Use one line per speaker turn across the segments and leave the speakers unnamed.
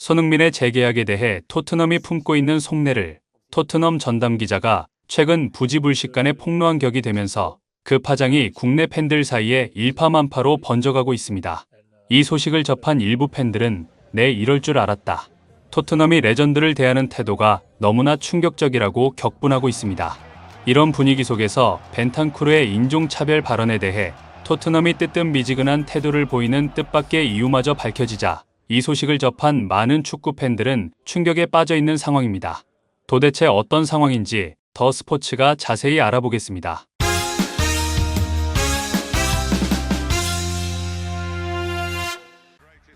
손흥민의 재계약에 대해 토트넘이 품고 있는 속내를 토트넘 전담 기자가 최근 부지불식간에 폭로한 격이 되면서 그 파장이 국내 팬들 사이에 일파만파로 번져가고 있습니다. 이 소식을 접한 일부 팬들은 내 이럴 줄 알았다. 토트넘이 레전드를 대하는 태도가 너무나 충격적이라고 격분하고 있습니다. 이런 분위기 속에서 벤탄쿠르의 인종차별 발언에 대해 토트넘이 뜨뜻미지근한 태도를 보이는 뜻밖의 이유마저 밝혀지자 이 소식을 접한 많은 축구 팬들은 충격에 빠져 있는 상황입니다. 도대체 어떤 상황인지 더 스포츠가 자세히 알아보겠습니다.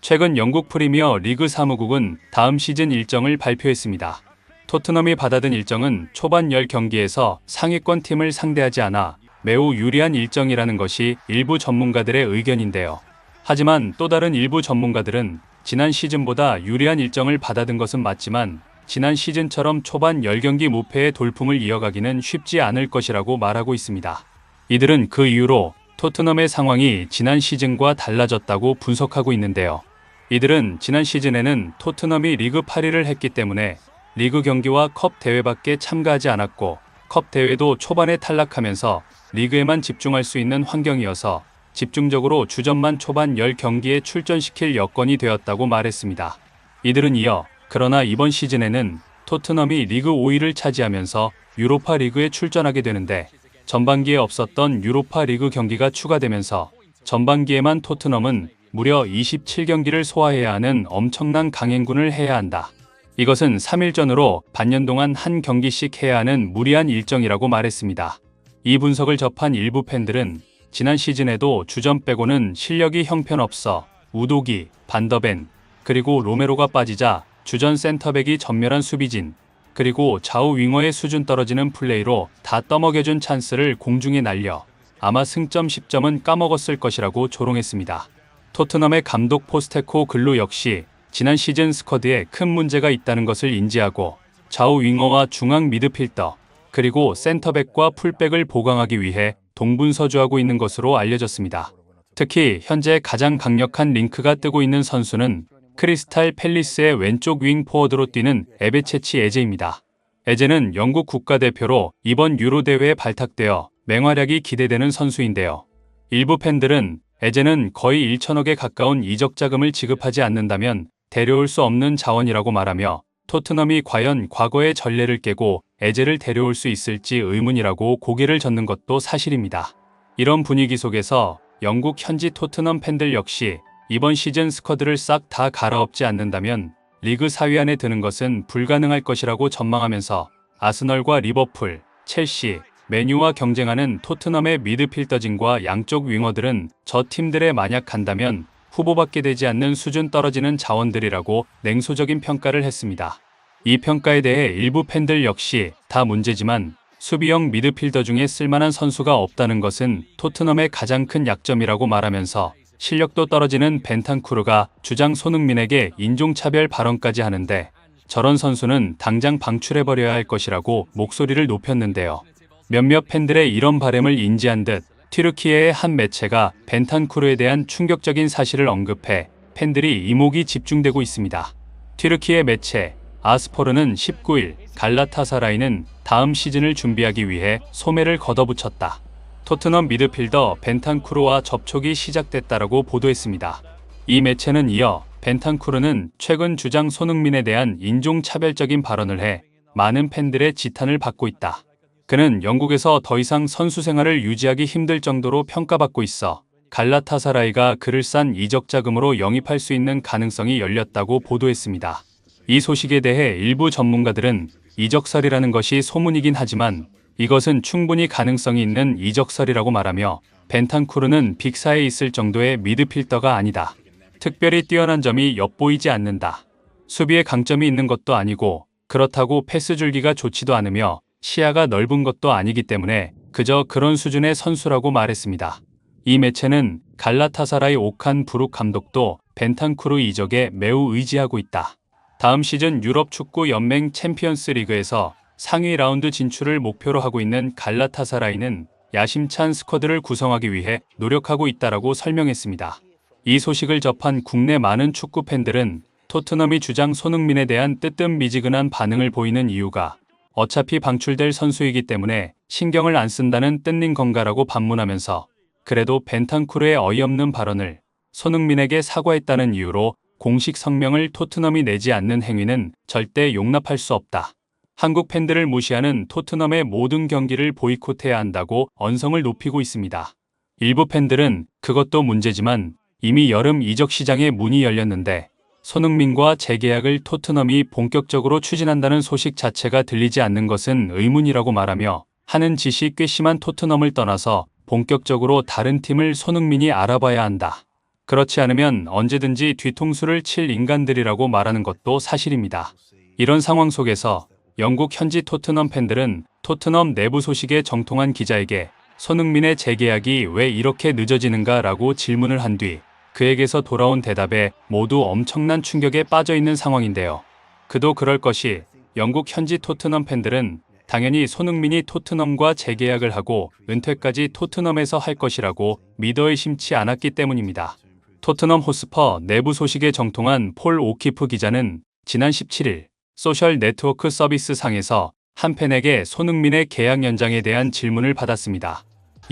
최근 영국 프리미어 리그 사무국은 다음 시즌 일정을 발표했습니다. 토트넘이 받아든 일정은 초반 10경기에서 상위권 팀을 상대하지 않아 매우 유리한 일정이라는 것이 일부 전문가들의 의견인데요. 하지만 또 다른 일부 전문가들은 지난 시즌보다 유리한 일정을 받아든 것은 맞지만 지난 시즌처럼 초반 10경기 무패의 돌풍을 이어가기는 쉽지 않을 것이라고 말하고 있습니다. 이들은 그 이유로 토트넘의 상황이 지난 시즌과 달라졌다고 분석하고 있는데요. 이들은 지난 시즌에는 토트넘이 리그 8위를 했기 때문에 리그 경기와 컵 대회밖에 참가하지 않았고 컵 대회도 초반에 탈락하면서 리그에만 집중할 수 있는 환경이어서 집중적으로 주전만 초반 10경기에 출전시킬 여건이 되었다고 말했습니다. 이들은 이어 그러나 이번 시즌에는 토트넘이 리그 5위를 차지하면서 유로파 리그에 출전하게 되는데 전반기에 없었던 유로파 리그 경기가 추가되면서 전반기에만 토트넘은 무려 27경기를 소화해야 하는 엄청난 강행군을 해야 한다. 이것은 3일전으로 반년 동안 한 경기씩 해야 하는 무리한 일정이라고 말했습니다. 이 분석을 접한 일부 팬들은 지난 시즌에도 주전 빼고는 실력이 형편없어 우도기, 반더벤, 그리고 로메로가 빠지자 주전 센터백이 전멸한 수비진, 그리고 좌우 윙어의 수준 떨어지는 플레이로 다 떠먹여준 찬스를 공중에 날려 아마 승점 10점은 까먹었을 것이라고 조롱했습니다. 토트넘의 감독 포스테코 글루 역시 지난 시즌 스쿼드에 큰 문제가 있다는 것을 인지하고 좌우 윙어와 중앙 미드필더, 그리고 센터백과 풀백을 보강하기 위해 동분서주하고 있는 것으로 알려졌습니다. 특히 현재 가장 강력한 링크가 뜨고 있는 선수는 크리스탈 팰리스의 왼쪽 윙 포워드로 뛰는 에베체치 에제입니다. 에제는 영국 국가대표로 이번 유로 대회에 발탁되어 맹활약이 기대되는 선수인데요. 일부 팬들은 에제는 거의 1천억에 가까운 이적 자금을 지급하지 않는다면 데려올 수 없는 자원이라고 말하며 토트넘이 과연 과거의 전례를 깨고 에제를 데려올 수 있을지 의문이라고 고개를 젓는 것도 사실입니다. 이런 분위기 속에서 영국 현지 토트넘 팬들 역시 이번 시즌 스쿼드를 싹 다 갈아엎지 않는다면 리그 4위 안에 드는 것은 불가능할 것이라고 전망하면서 아스널과 리버풀, 첼시, 메뉴와 경쟁하는 토트넘의 미드필더진과 양쪽 윙어들은 저 팀들에 만약 간다면 후보밖에 되지 않는 수준 떨어지는 자원들이라고 냉소적인 평가를 했습니다. 이 평가에 대해 일부 팬들 역시 다 문제지만 수비형 미드필더 중에 쓸만한 선수가 없다는 것은 토트넘의 가장 큰 약점이라고 말하면서 실력도 떨어지는 벤탄쿠르가 주장 손흥민에게 인종차별 발언까지 하는데 저런 선수는 당장 방출해버려야 할 것이라고 목소리를 높였는데요. 몇몇 팬들의 이런 바램을 인지한 듯 튀르키예의 한 매체가 벤탄쿠르에 대한 충격적인 사실을 언급해 팬들이 이목이 집중되고 있습니다. 튀르키예 매체 아스포르는 19일 갈라타사라이는 다음 시즌을 준비하기 위해 소매를 걷어붙였다. 토트넘 미드필더 벤탄쿠르와 접촉이 시작됐다라고 보도했습니다. 이 매체는 이어 벤탄쿠르는 최근 주장 손흥민에 대한 인종차별적인 발언을 해 많은 팬들의 지탄을 받고 있다. 그는 영국에서 더 이상 선수 생활을 유지하기 힘들 정도로 평가받고 있어 갈라타사라이가 그를 싼 이적 자금으로 영입할 수 있는 가능성이 열렸다고 보도했습니다. 이 소식에 대해 일부 전문가들은 이적설이라는 것이 소문이긴 하지만 이것은 충분히 가능성이 있는 이적설이라고 말하며 벤탄쿠르는 빅4에 있을 정도의 미드필더가 아니다. 특별히 뛰어난 점이 엿보이지 않는다. 수비에 강점이 있는 것도 아니고 그렇다고 패스 줄기가 좋지도 않으며 시야가 넓은 것도 아니기 때문에 그저 그런 수준의 선수라고 말했습니다. 이 매체는 갈라타사라이 오칸 부룩 감독도 벤탄쿠르 이적에 매우 의지하고 있다. 다음 시즌 유럽 축구 연맹 챔피언스 리그에서 상위 라운드 진출을 목표로 하고 있는 갈라타사라이는 야심찬 스쿼드를 구성하기 위해 노력하고 있다라고 설명했습니다. 이 소식을 접한 국내 많은 축구 팬들은 토트넘이 주장 손흥민에 대한 뜨뜻미지근한 반응을 보이는 이유가 어차피 방출될 선수이기 때문에 신경을 안 쓴다는 뜻인 건가라고 반문하면서 그래도 벤탄쿠르의 어이없는 발언을 손흥민에게 사과했다는 이유로 공식 성명을 토트넘이 내지 않는 행위는 절대 용납할 수 없다. 한국 팬들을 무시하는 토트넘의 모든 경기를 보이콧해야 한다고 언성을 높이고 있습니다. 일부 팬들은 그것도 문제지만 이미 여름 이적 시장에 문이 열렸는데 손흥민과 재계약을 토트넘이 본격적으로 추진한다는 소식 자체가 들리지 않는 것은 의문이라고 말하며 하는 짓이 괘씸한 토트넘을 떠나서 본격적으로 다른 팀을 손흥민이 알아봐야 한다. 그렇지 않으면 언제든지 뒤통수를 칠 인간들이라고 말하는 것도 사실입니다. 이런 상황 속에서 영국 현지 토트넘 팬들은 토트넘 내부 소식에 정통한 기자에게 손흥민의 재계약이 왜 이렇게 늦어지는가라고 질문을 한 뒤 그에게서 돌아온 대답에 모두 엄청난 충격에 빠져 있는 상황인데요. 그도 그럴 것이 영국 현지 토트넘 팬들은 당연히 손흥민이 토트넘과 재계약을 하고 은퇴까지 토트넘에서 할 것이라고 믿어 의심치 않았기 때문입니다. 토트넘 호스퍼 내부 소식에 정통한 폴 오키프 기자는 지난 17일 소셜 네트워크 서비스 상에서 한 팬에게 손흥민의 계약 연장에 대한 질문을 받았습니다.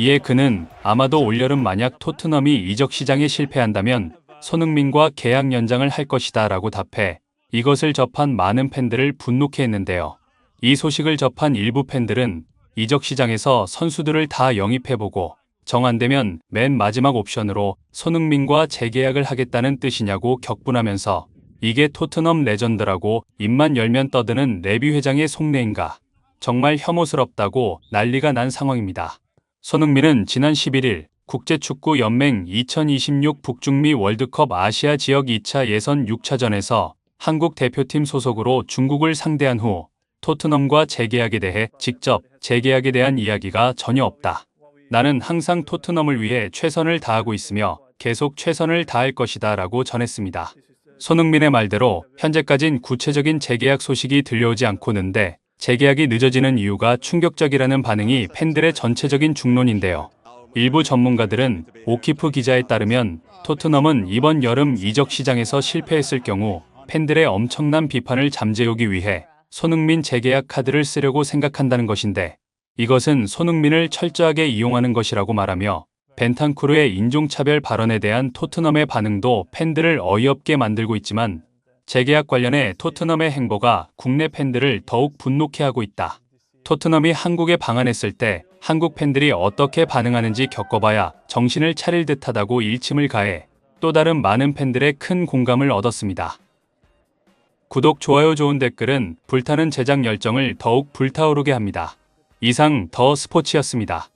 이에 그는 아마도 올여름 만약 토트넘이 이적 시장에 실패한다면 손흥민과 계약 연장을 할 것이다 라고 답해 이것을 접한 많은 팬들을 분노케 했는데요. 이 소식을 접한 일부 팬들은 이적 시장에서 선수들을 다 영입해보고 정 안 되면 맨 마지막 옵션으로 손흥민과 재계약을 하겠다는 뜻이냐고 격분하면서 이게 토트넘 레전드라고 입만 열면 떠드는 레비 회장의 속내인가? 정말 혐오스럽다고 난리가 난 상황입니다. 손흥민은 지난 11일 국제축구연맹 2026 북중미 월드컵 아시아 지역 2차 예선 6차전에서 한국 대표팀 소속으로 중국을 상대한 후 토트넘과 재계약에 대해 직접 재계약에 대한 이야기가 전혀 없다. 나는 항상 토트넘을 위해 최선을 다하고 있으며 계속 최선을 다할 것이다 라고 전했습니다. 손흥민의 말대로 현재까진 구체적인 재계약 소식이 들려오지 않고는데 재계약이 늦어지는 이유가 충격적이라는 반응이 팬들의 전체적인 중론인데요. 일부 전문가들은 오키프 기자에 따르면 토트넘은 이번 여름 이적 시장에서 실패했을 경우 팬들의 엄청난 비판을 잠재우기 위해 손흥민 재계약 카드를 쓰려고 생각한다는 것인데 이것은 손흥민을 철저하게 이용하는 것이라고 말하며 벤탄쿠르의 인종차별 발언에 대한 토트넘의 반응도 팬들을 어이없게 만들고 있지만 재계약 관련해 토트넘의 행보가 국내 팬들을 더욱 분노케 하고 있다. 토트넘이 한국에 방한했을 때 한국 팬들이 어떻게 반응하는지 겪어봐야 정신을 차릴 듯하다고 일침을 가해 또 다른 많은 팬들의 큰 공감을 얻었습니다. 구독, 좋아요, 좋은 댓글은 불타는 제작 열정을 더욱 불타오르게 합니다. 이상 더 스포츠였습니다.